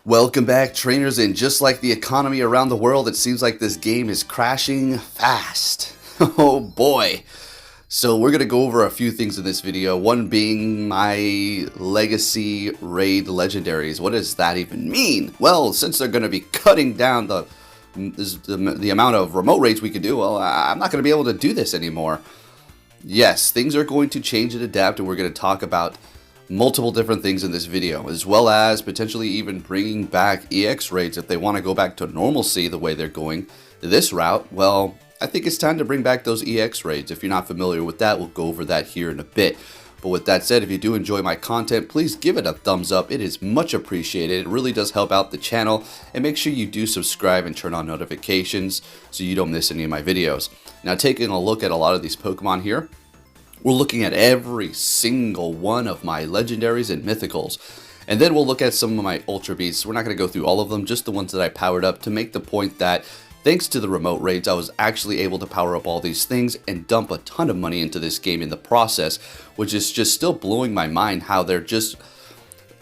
Welcome back, trainers, and just like the economy around the world, it seems like this game is crashing fast. Oh boy. So we're going to go over a few things in this video, one being my legacy raid legendaries. What does that even mean? Well, since they're going to be cutting down the amount of remote raids we can do, well, I'm not going to be able to do this anymore. Yes, things are going to change and adapt, and we're going to talk about multiple different things in this video, as well as potentially even bringing back EX raids if they want to go back to normalcy the way they're going this route. Well, I think it's time to bring back those EX raids. If you're not familiar with that, we'll go over that here in a bit. But with that said, if you do enjoy my content, please give it a thumbs up. It is much appreciated. It really does help out the channel. And make sure you do subscribe and turn on notifications so you don't miss any of my videos. Now, taking a look at a lot of these Pokemon here, we're looking at every single one of my legendaries and mythicals. And then we'll look at some of my Ultra Beasts. We're not going to go through all of them, just the ones that I powered up to make the point that thanks to the remote raids, I was actually able to power up all these things and dump a ton of money into this game in the process, which is just still blowing my mind how they're just...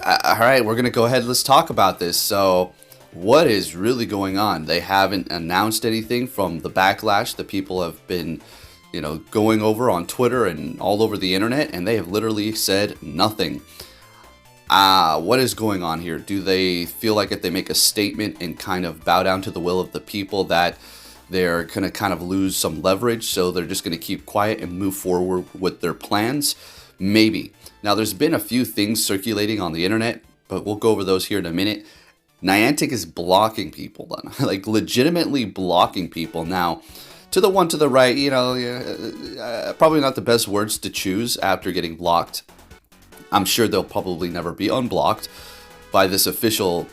Alright, we're going to go ahead, let's talk about this. So, what is really going on? They haven't announced anything from the backlash that people have been, going over on Twitter and all over the internet, and they have literally said nothing. What is going on here? Do they feel like if they make a statement and kind of bow down to the will of the people that they're going to kind of lose some leverage, so they're just going to keep quiet and move forward with their plans? Maybe. Now, there's been a few things circulating on the internet, but we'll go over those here in a minute. Niantic is blocking people, like legitimately blocking people. Now, to the one to the right, probably not the best words to choose after getting blocked. I'm sure they'll probably never be unblocked by this official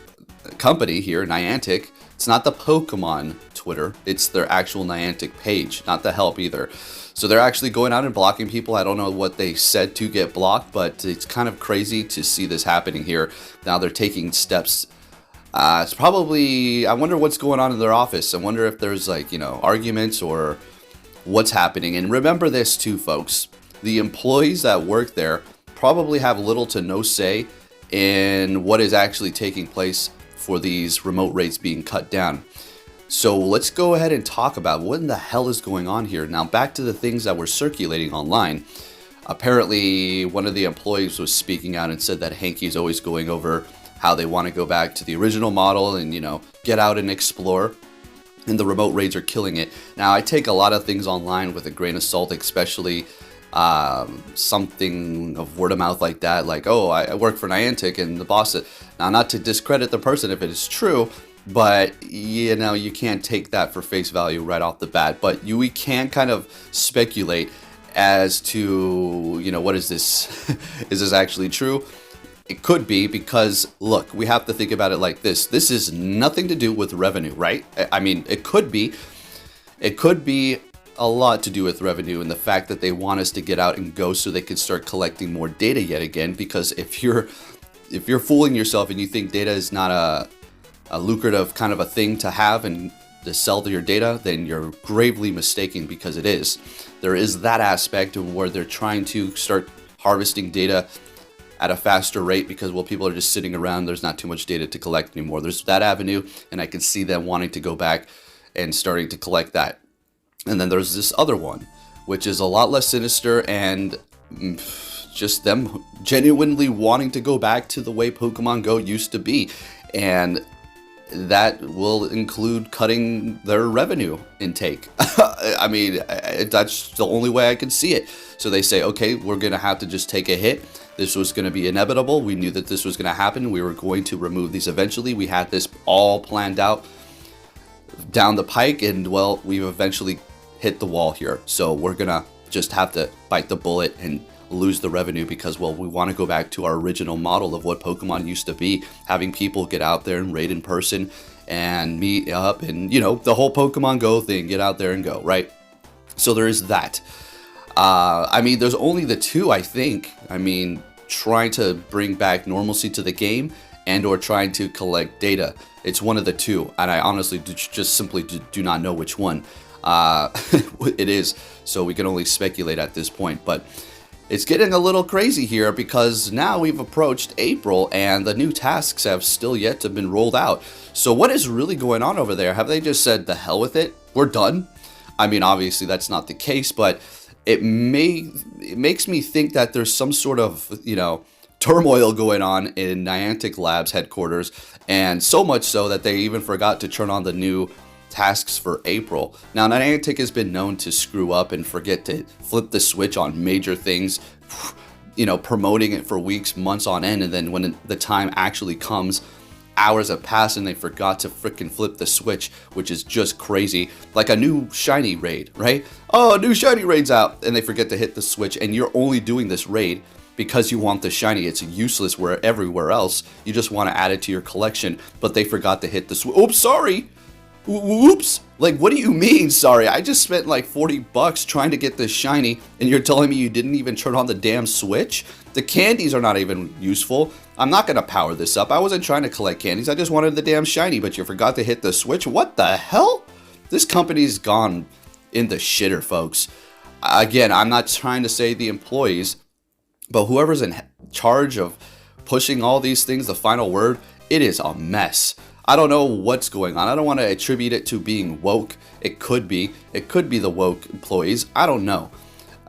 company here, Niantic. It's not the Pokemon Twitter, it's their actual Niantic page, not the help either. So they're actually going out and blocking people. I don't know what they said to get blocked, but it's kind of crazy to see this happening here. Now they're taking steps. It's probably, I wonder what's going on in their office. I wonder if there's arguments or what's happening. And remember this too, folks. The employees that work there probably have little to no say in what is actually taking place for these remote raids being cut down. So let's go ahead and talk about what in the hell is going on here. Now back to the things that were circulating online. Apparently one of the employees was speaking out and said that Hanky is always going over how they want to go back to the original model and, get out and explore. And the remote raids are killing it. Now I take a lot of things online with a grain of salt, especially something of word of mouth like that, like, oh, I work for Niantic and the boss said, now not to discredit the person if it is true, but you can't take that for face value right off the bat, but we can kind of speculate as to, what is this? Is this actually true? It could be, because look, we have to think about it like this. This is nothing to do with revenue, right? I mean, it could be a lot to do with revenue and the fact that they want us to get out and go so they can start collecting more data yet again. Because if you're fooling yourself and you think data is not a lucrative kind of a thing to have and to sell your data, then you're gravely mistaken, because it is. There is that aspect of where they're trying to start harvesting data at a faster rate because, well, people are just sitting around. There's not too much data to collect anymore. There's that avenue, and I can see them wanting to go back and starting to collect that. And then there's this other one, which is a lot less sinister and just them genuinely wanting to go back to the way Pokemon Go used to be. And that will include cutting their revenue intake. I mean, that's the only way I can see it. So they say, okay, we're going to have to just take a hit. This was going to be inevitable. We knew that this was going to happen. We were going to remove these eventually. We had this all planned out down the pike, and well, we've eventually hit the wall here. So we're going to just have to bite the bullet and lose the revenue because, well, we want to go back to our original model of what Pokemon used to be, having people get out there and raid in person and meet up and, the whole Pokemon Go thing, get out there and go, right? So there is that. I mean, there's only the two, I think. I mean, trying to bring back normalcy to the game and or trying to collect data. It's one of the two, and I honestly just simply do not know which one it is, so we can only speculate at this point. But it's getting a little crazy here because now we've approached April and the new tasks have still yet to been rolled out. So what is really going on over there? Have they just said, the hell with it? We're done? I mean, obviously that's not the case, but it makes me think that there's some sort of, turmoil going on in Niantic Labs headquarters, and so much so that they even forgot to turn on the new tasks for April. Now, Niantic has been known to screw up and forget to flip the switch on major things, promoting it for weeks, months on end, and then when the time actually comes, hours have passed and they forgot to freaking flip the switch, which is just crazy. Like a new shiny raid, right? Oh, a new shiny raid's out, and they forget to hit the switch, and you're only doing this raid because you want the shiny. It's useless where everywhere else. You just want to add it to your collection, but they forgot to hit the switch. Oops, sorry. Oops. Like, what do you mean, sorry? I just spent like $40 trying to get this shiny, and you're telling me you didn't even turn on the damn switch? The candies are not even useful. I'm not going to power this up. I wasn't trying to collect candies. I just wanted the damn shiny, but you forgot to hit the switch? What the hell? This company's gone in the shitter, folks. Again, I'm not trying to say the employees, but whoever's in charge of pushing all these things, the final word, it is a mess. I don't know what's going on. I don't want to attribute it to being woke. It could be. It could be the woke employees. I don't know.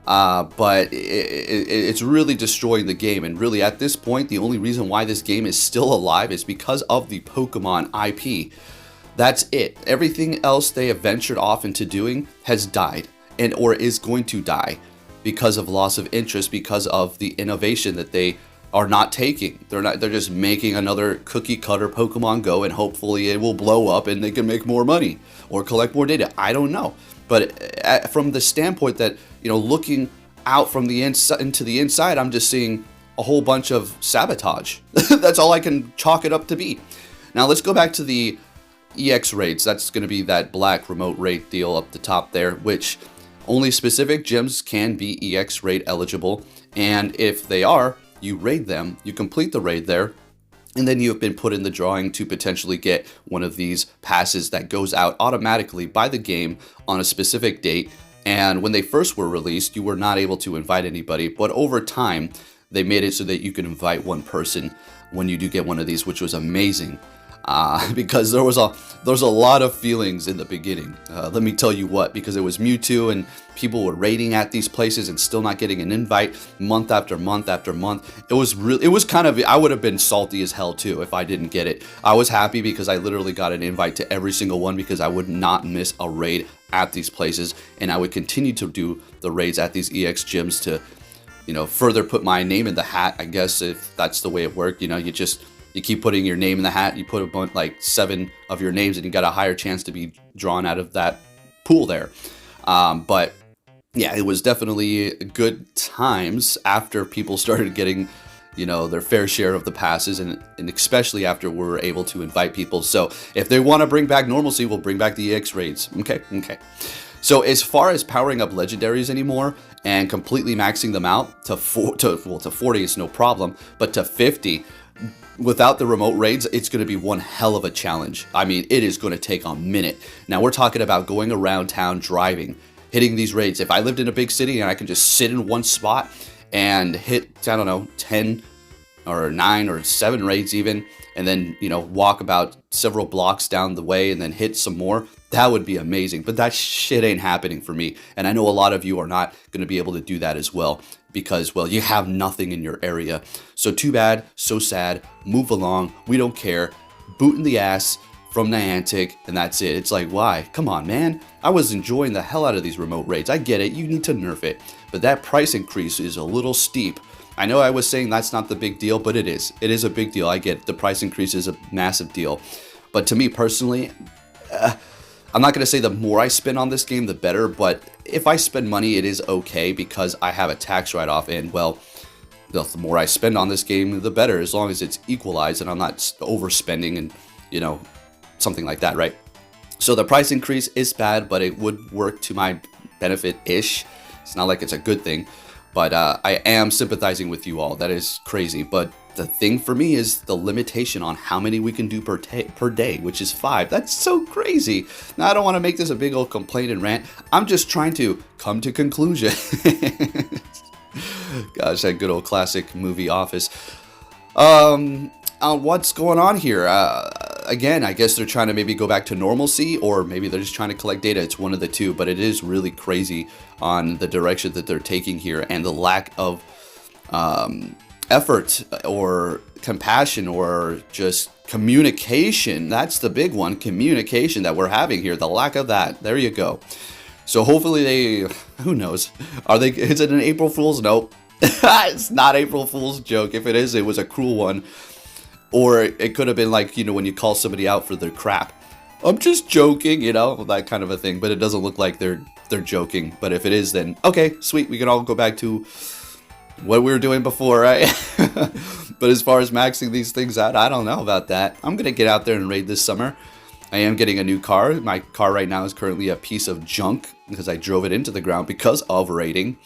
But it's really destroying the game. And really, at this point, the only reason why this game is still alive is because of the Pokemon IP. That's it. Everything else they have ventured off into doing has died, and or is going to die, because of loss of interest, because of the innovation that they are not taking. They're just making another cookie cutter Pokemon Go, and hopefully it will blow up and they can make more money or collect more data. I don't know. But from the standpoint that, looking out from the inside into the inside, I'm just seeing a whole bunch of sabotage. That's all I can chalk it up to be. Now let's go back to the EX raids. That's going to be that black remote raid deal up the top there, which only specific gyms can be EX raid eligible, and if they are, you raid them, you complete the raid there, and then you have been put in the drawing to potentially get one of these passes that goes out automatically by the game on a specific date. And when they first were released, you were not able to invite anybody, but over time, they made it so that you could invite one person when you do get one of these, which was amazing. Because there was a lot of feelings in the beginning. Let me tell you what, because it was Mewtwo and people were raiding at these places and still not getting an invite month after month after month. It was kind of, I would have been salty as hell too if I didn't get it. I was happy because I literally got an invite to every single one, because I would not miss a raid at these places, and I would continue to do the raids at these EX gyms to, further put my name in the hat, I guess, if that's the way it worked. You keep putting your name in the hat, you put like 7 of your names, and you got a higher chance to be drawn out of that pool there. But yeah, it was definitely good times after people started getting, their fair share of the passes, and especially after we were able to invite people. So if they want to bring back normalcy, we'll bring back the EX raids. Okay. So as far as powering up legendaries anymore and completely maxing them out to 40 is no problem, but to 50, without the remote raids, it's going to be one hell of a challenge. I mean, it is going to take a minute. Now, we're talking about going around town driving, hitting these raids. If I lived in a big city and I could just sit in one spot and hit, I don't know, 10 or 9 or 7 raids even, and then, walk about several blocks down the way and then hit some more, that would be amazing. But that shit ain't happening for me. And I know a lot of you are not going to be able to do that as well, because, well, you have nothing in your area. So too bad, so sad, move along, we don't care, boot in the ass from Niantic, and that's it. It's like, why? Come on, man. I was enjoying the hell out of these remote raids. I get it, you need to nerf it, but that price increase is a little steep. I know I was saying that's not the big deal, but it is. It is a big deal. I get it. The price increase is a massive deal. But to me personally, I'm not going to say the more I spend on this game, the better, but if I spend money, it is okay because I have a tax write-off, and, well, the more I spend on this game, the better, as long as it's equalized and I'm not overspending and, something like that, right? So the price increase is bad, but it would work to my benefit-ish. It's not like it's a good thing, but I am sympathizing with you all. That is crazy, but the thing for me is the limitation on how many we can do per day, which is 5. That's so crazy. Now, I don't want to make this a big old complaint and rant. I'm just trying to come to conclusion. Gosh, that good old classic movie Office. What's going on here? Again, I guess they're trying to maybe go back to normalcy, or maybe they're just trying to collect data. It's one of the two, but it is really crazy on the direction that they're taking here, and the lack of effort or compassion or just communication. That's the big one, communication, that we're having here. The lack of that. There you go. So hopefully they, who knows? Is it an April Fool's? Nope. It's not April Fool's joke. If it is, it was a cruel one. Or it could have been like, you know, when you call somebody out for their crap. I'm just joking, you know, that kind of a thing. But it doesn't look like they're joking. But if it is, then okay, sweet. We can all go back to what we were doing before, right? But as far as maxing these things out, I don't know about that. I'm going to get out there and raid this summer. I am getting a new car. My car right now is currently a piece of junk because I drove it into the ground because of raiding.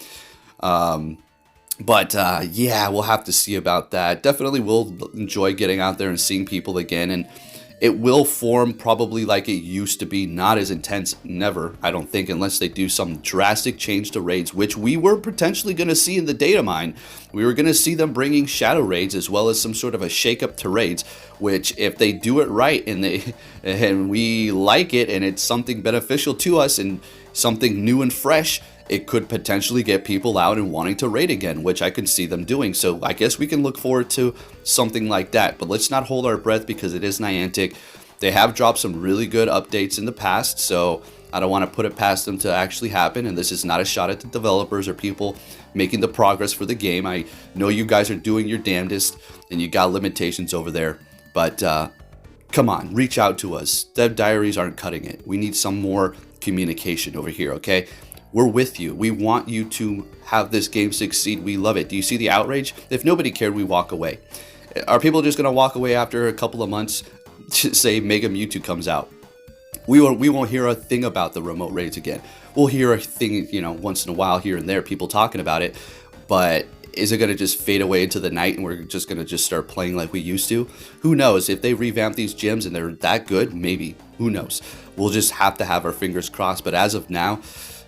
But yeah, we'll have to see about that. Definitely will enjoy getting out there and seeing people again. And it will form probably like it used to be, not as intense, never, I don't think, unless they do some drastic change to raids, which we were potentially going to see in the data mine. We were going to see them bringing shadow raids as well as some sort of a shake-up to raids, which if they do it right and we like it and it's something beneficial to us and something new and fresh, it could potentially get people out and wanting to raid again, which I can see them doing. So I guess we can look forward to something like that. But let's not hold our breath because it is Niantic. They have dropped some really good updates in the past, so I don't want to put it past them to actually happen. And this is not a shot at the developers or people making the progress for the game. I know you guys are doing your damnedest and you got limitations over there. But come on, reach out to us. Dev Diaries aren't cutting it. We need some more communication over here, okay? We're with you. We want you to have this game succeed. We love it. Do you see the outrage? If nobody cared, we walk away. Are people just going to walk away after a couple of months to say Mega Mewtwo comes out? We won't hear a thing about the remote raids again. We'll hear a thing, you know, once in a while here and there, people talking about it. But is it going to just fade away into the night and we're just going to just start playing like we used to? Who knows? If they revamp these gyms and they're that good, maybe. Who knows? We'll just have to have our fingers crossed. But as of now,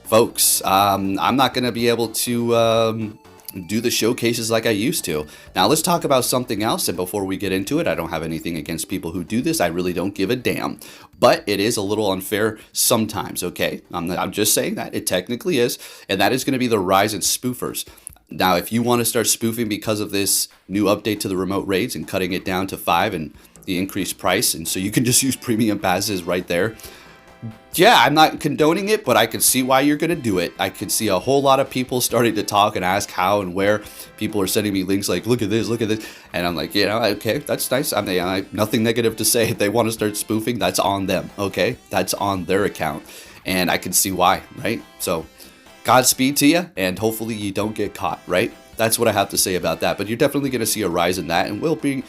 folks, I'm not going to be able to do the showcases like I used to. Now let's talk about something else, and before we get into it, I don't have anything against people who do this. I really don't give a damn. But it is a little unfair sometimes, okay? I'm just saying that. It technically is, and that is going to be the rise in spoofers. Now, if you want to start spoofing because of this new update to the remote raids and cutting it down to 5 and the increased price, and so you can just use premium passes right there, yeah, I'm not condoning it, but I can see why you're going to do it. I can see a whole lot of people starting to talk and ask how and where. People are sending me links like, look at this, look at this. And I'm like, you know, okay, that's nice. I have nothing negative to say. If they want to start spoofing, that's on them, okay? That's on their account. And I can see why, right? So, Godspeed to you, and hopefully you don't get caught, right? That's what I have to say about that. But you're definitely going to see a rise in that, and we'll be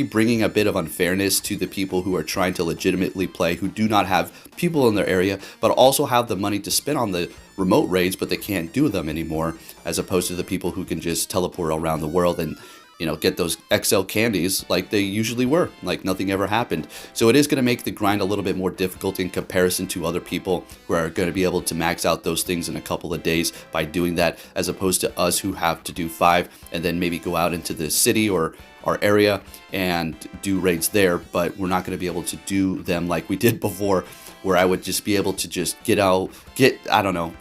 bringing a bit of unfairness to the people who are trying to legitimately play, who do not have people in their area, but also have the money to spend on the remote raids, but they can't do them anymore, as opposed to the people who can just teleport around the world and, you know, get those XL candies like they usually were, like nothing ever happened. So it is going to make the grind a little bit more difficult in comparison to other people who are going to be able to max out those things in a couple of days by doing that, as opposed to us who have to do 5 and then maybe go out into the city or our area and do raids there, but we're not going to be able to do them like we did before, where I would just be able to just get, I don't know,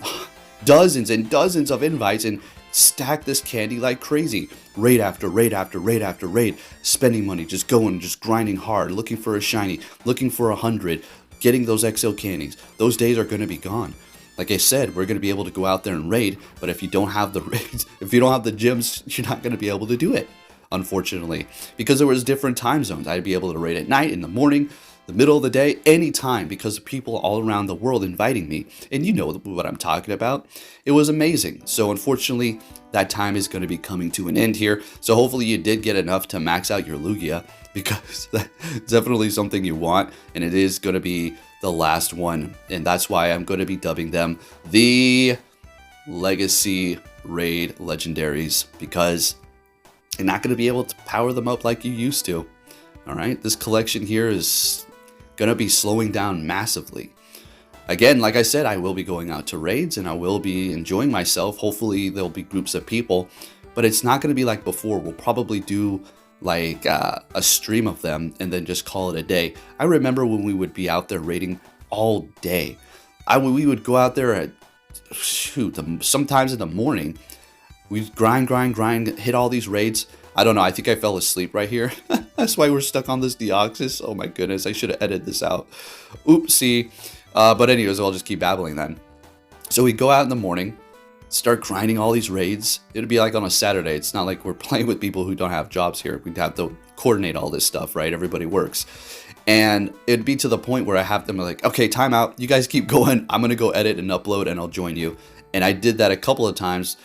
dozens and dozens of invites and stack this candy like crazy. Raid after raid after raid after raid. Spending money, just going, just grinding hard, looking for a shiny, looking for 100, getting those XL candies. Those days are going to be gone. Like I said, we're going to be able to go out there and raid, but if you don't have the raids, if you don't have the gyms, you're not going to be able to do it, unfortunately. Because there was different time zones. I'd be able to raid at night, in the morning, the middle of the day, anytime, because of people all around the world inviting me. And you know what I'm talking about. It was amazing. So unfortunately, that time is going to be coming to an end here. So hopefully you did get enough to max out your Lugia, because that's definitely something you want. And it is going to be the last one. And that's why I'm going to be dubbing them the Legacy Raid Legendaries, because you're not going to be able to power them up like you used to. All right, this collection here is going to be slowing down massively. again, like I said, I will be going out to raids and I will be enjoying myself. Hopefully there'll be groups of people, but it's not going to be like before. We'll probably do like a stream of them and then just call it a day. I remember when we would be out there raiding all day. We would go out there at, sometimes in the morning. We'd grind, hit all these raids. I don't know, I think I fell asleep right here. That's why we're stuck on this Deoxys. Oh my goodness, I should have edited this out. Oopsie. But anyways, I'll just keep babbling then. So we go out in the morning, start grinding all these raids. It'd be like on a Saturday. It's not like we're playing with people who don't have jobs here. We'd have to coordinate all this stuff, right? Everybody works. And it'd be to the point where I have them like, okay, time out. You guys keep going. I'm going to go edit and upload and I'll join you. And I did that a couple of times.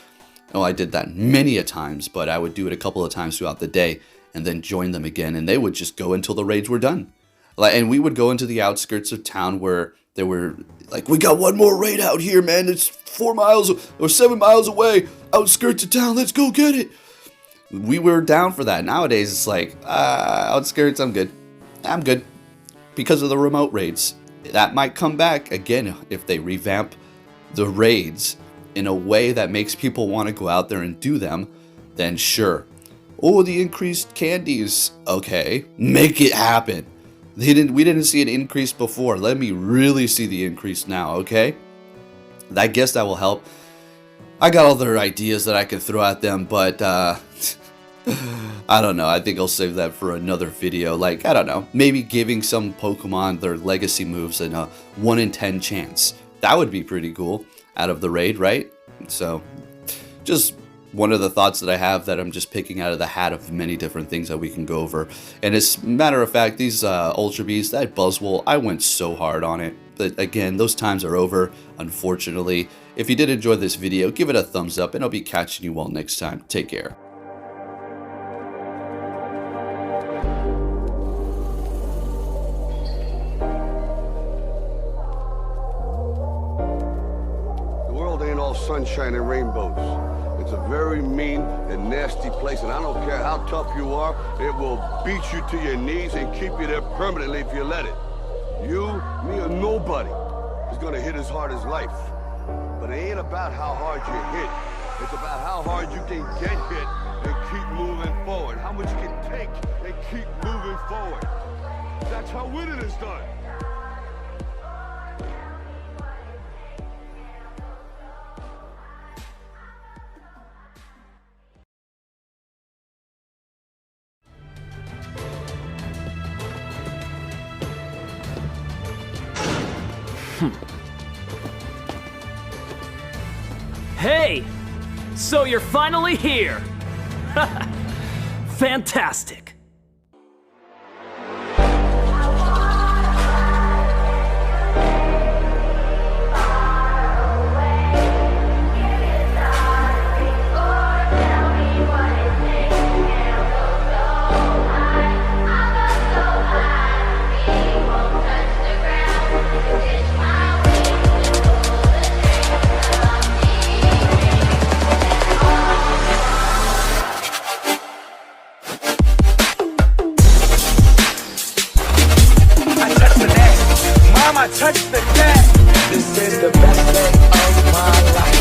Oh, I did that many a times, but I would do it a couple of times throughout the day and then join them again. And they would just go until the raids were done. And we would go into the outskirts of town where there were like, we got one more raid out here, man. It's 4 miles or 7 miles away. Outskirts of town. Let's go get it. We were down for that. Nowadays, it's like, outskirts, I'm good. I'm good. Because of the remote raids. That might come back again if they revamp the raids in a way that makes people want to go out there and do them, then sure. Oh, the increased candies. Okay, make it happen. We didn't see an increase before. Let me really see the increase now, okay? I guess that will help. I got other ideas that I could throw at them, but I don't know. I think I'll save that for another video. Like, I don't know. Maybe giving some Pokemon their legacy moves and a 1 in 10 chance. That would be pretty cool out of the raid, right? So, just one of the thoughts that I have that I'm just picking out of the hat of many different things that we can go over. And as a matter of fact, these Ultra Bees, that Buzzwole, I went so hard on it. But again, those times are over, unfortunately. If you did enjoy this video, give it a thumbs up, and I'll be catching you all next time. Take care. Sunshine and rainbows. It's a very mean and nasty place, and I don't care how tough you are, it will beat you to your knees and keep you there permanently if you let it. You, me, or nobody is gonna hit as hard as life. But it ain't about how hard you hit. It's about how hard you can get hit and keep moving forward. How much you can take and keep moving forward. That's how winning is done. Hey! So you're finally here! Fantastic! I touch the cat. This is the best day of my life.